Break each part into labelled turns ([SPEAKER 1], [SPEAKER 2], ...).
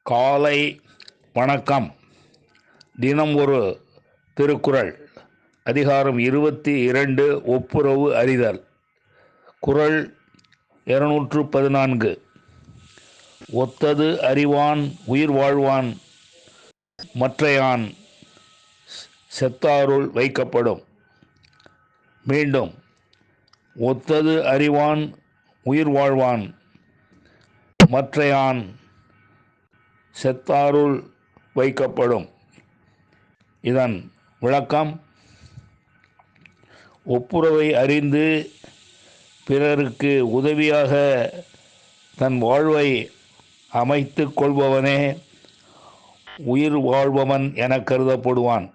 [SPEAKER 1] காலை வணக்கம். தினம் ஒரு திருக்குறள். அதிகாரம் 22 ஒப்புரவு அறிதல். குறள் 214. ஒத்தது அறிவான் உயிர் வாழ்வான், மற்றையான் செத்தாருள் வைக்கப்படும். மீண்டும், ஒத்தது அறிவான் உயிர் வாழ்வான், மற்றையான் செத்தாருள் வைக்கப்படும். இதன் விளக்கம்: ஒப்புரவை அறிந்து பிறருக்கு உதவியாக தன் வாழ்வை அமைத்து கொள்பவனே உயிர் வாழ்பவன் என கருதப்படுவான்.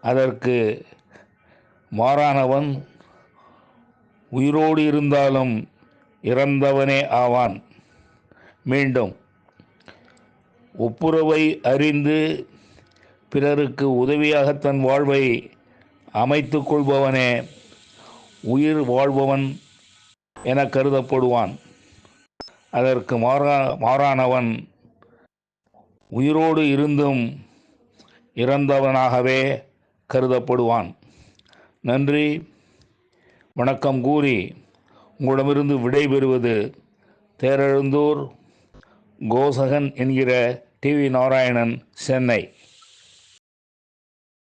[SPEAKER 1] அதற்கு மாறானவன் உயிரோடு இருந்தாலும் இறந்தவனே ஆவான். மீண்டும், ஒப்புரவை அறிந்து பிறருக்கு உதவியாக தன் வாழ்வை அமைத்து கொள்பவனே உயிர் வாழ்பவன் என கருதப்படுவான். அதற்கு மாறானவன் உயிரோடு இருந்தும் இறந்தவனாகவே கருதப்படுவான். நன்றி, வணக்கம் கூறி உங்களிடமிருந்து விடைபெறுவது தேரெழுந்தூர் கோசகன் என்கிற டிவி நாராயணன், சென்னை.